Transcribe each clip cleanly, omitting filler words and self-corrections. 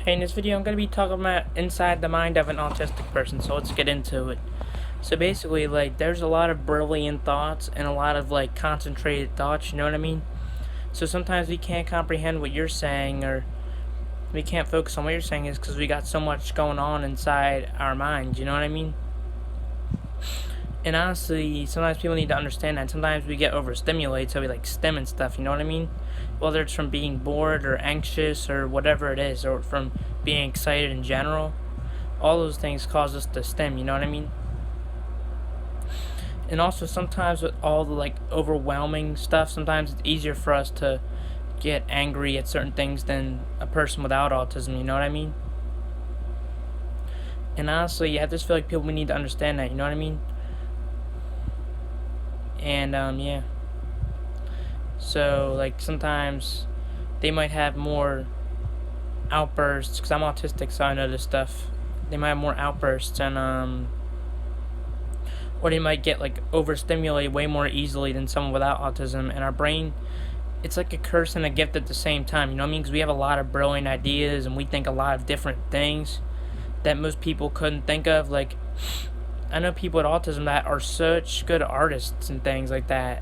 Hey, in this video I'm going to be talking about inside the mind of an autistic person, so let's get into it. So basically, there's a lot of brilliant thoughts and a lot of, concentrated thoughts, you know what I mean? So sometimes we can't comprehend what you're saying, or we can't focus on what you're saying is because we got so much going on inside our minds, you know what I mean? And honestly, sometimes people need to understand that. Sometimes we get overstimulated, so we stim and stuff, you know what I mean? Whether it's from being bored or anxious or whatever it is, or from being excited in general, all those things cause us to stim, you know what I mean? And also sometimes with all the overwhelming stuff, sometimes it's easier for us to get angry at certain things than a person without autism, you know what I mean? And honestly, I just feel like people need to understand that, you know what I mean? And yeah. So sometimes they might have more outbursts, because I'm autistic, so I know this stuff. They might have more outbursts, and or they might get overstimulated way more easily than someone without autism. And our brain, it's like a curse and a gift at the same time, you know what I mean? Because we have a lot of brilliant ideas and we think a lot of different things that most people couldn't think of. I know people with autism that are such good artists and things like that,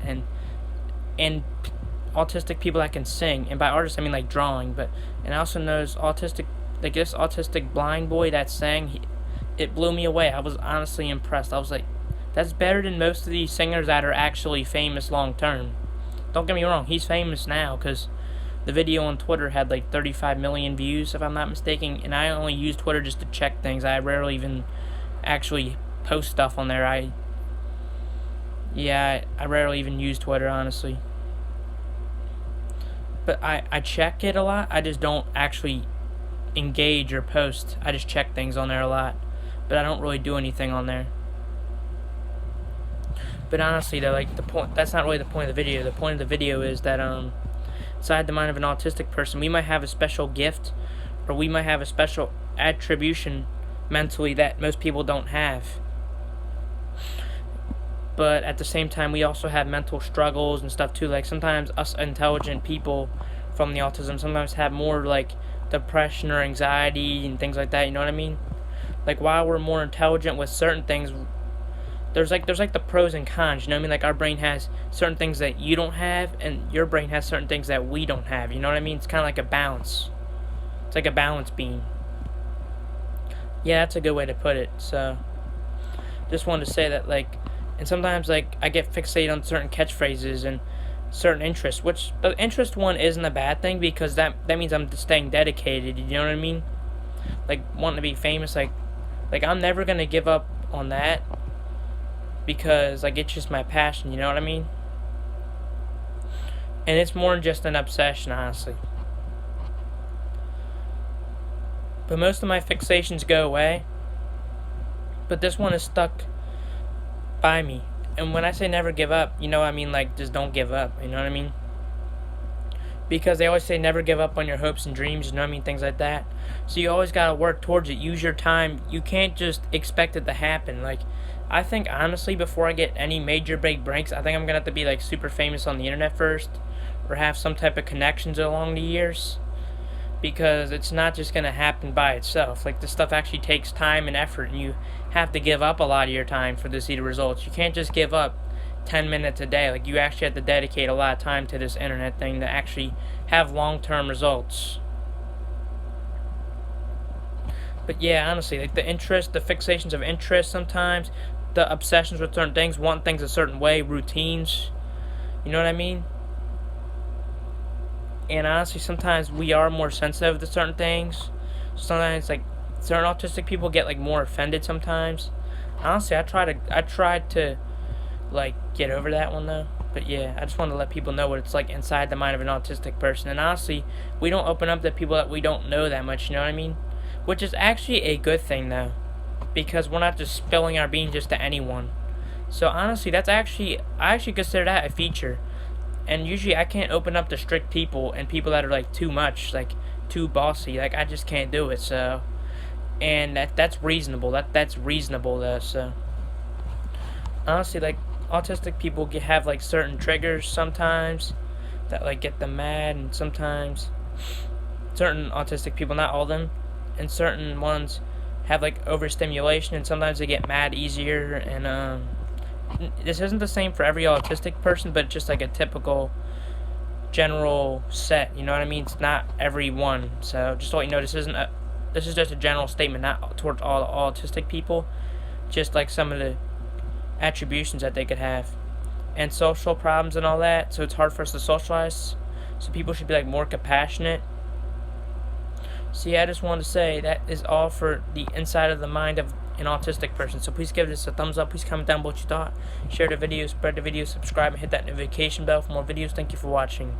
and autistic people that can sing, and by artists I mean drawing, and I also know this autistic blind boy that sang. It blew me away. I was honestly impressed. I was like, that's better than most of these singers that are actually famous long term. Don't get me wrong, he's famous now because the video on Twitter had 35 million views, if I'm not mistaken, and I only use Twitter just to check things. I rarely even actually post stuff on there. I rarely even use Twitter, honestly. But I check it a lot. I just don't actually engage or post. I just check things on there a lot, but I don't really do anything on there. But honestly, though, the point, that's not really the point of the video. The point of the video is that inside the mind of an autistic person, we might have a special gift, or we might have a special attribution mentally that most people don't have. But at the same time, we also have mental struggles and stuff too. Sometimes us intelligent people from the autism sometimes have more depression or anxiety and things like that, you know what I mean? While we're more intelligent with certain things, there's the pros and cons, you know what I mean? Our brain has certain things that you don't have, and your brain has certain things that we don't have, you know what I mean? It's kind of like a balance. It's like a balance beam. Yeah, that's a good way to put it. So just wanted to say that and sometimes I get fixated on certain catchphrases and certain interests, which the interest one isn't a bad thing, because that means I'm staying dedicated, you know what I mean? Wanting to be famous, I'm never gonna give up on that, because it's just my passion, you know what I mean? And it's more than just an obsession, honestly. But most of my fixations go away, but this one is stuck by me. And when I say never give up, you know what I mean? Just don't give up, you know what I mean? Because they always say never give up on your hopes and dreams, you know what I mean? Things like that. So you always gotta work towards it. Use your time. You can't just expect it to happen. I think honestly, before I get any major big breaks, I think I'm gonna have to be super famous on the internet first, or have some type of connections along the years, because it's not just gonna happen by itself. This stuff actually takes time and effort, and you have to give up a lot of your time for to see the results. You can't just give up 10 minutes a day. You actually have to dedicate a lot of time to this internet thing to actually have long-term results. But yeah, honestly, the interest, the fixations of interest sometimes, the obsessions with certain things, want things a certain way, routines, you know what I mean? And honestly, sometimes we are more sensitive to certain things. Sometimes certain autistic people get more offended sometimes. Honestly, I tried to get over that one though. But yeah, I just wanted to let people know what it's inside the mind of an autistic person. And honestly, we don't open up to people that we don't know that much, you know what I mean? Which is actually a good thing though, because we're not just spilling our beans just to anyone. So honestly, I actually consider that a feature. And usually I can't open up to strict people and people that are too much, too bossy. I just can't do it. So, and that's reasonable. That's reasonable though. So honestly, autistic people have certain triggers sometimes that get them mad, and sometimes certain autistic people, not all of them, and certain ones have like overstimulation, and sometimes they get mad easier. And this isn't the same for every autistic person, but just like a typical general set. You know what I mean? It's not every one. So just to let you know, this is just a general statement, not towards all autistic people. Just like some of the attributions that they could have, and social problems and all that. So it's hard for us to socialize. So people should be like more compassionate. So yeah, I just wanted to say that is all for the inside of the mind of an autistic person. So please give this a thumbs up. Please comment down what you thought. Share the video, spread the video, subscribe, and hit that notification bell for more videos. Thank you for watching.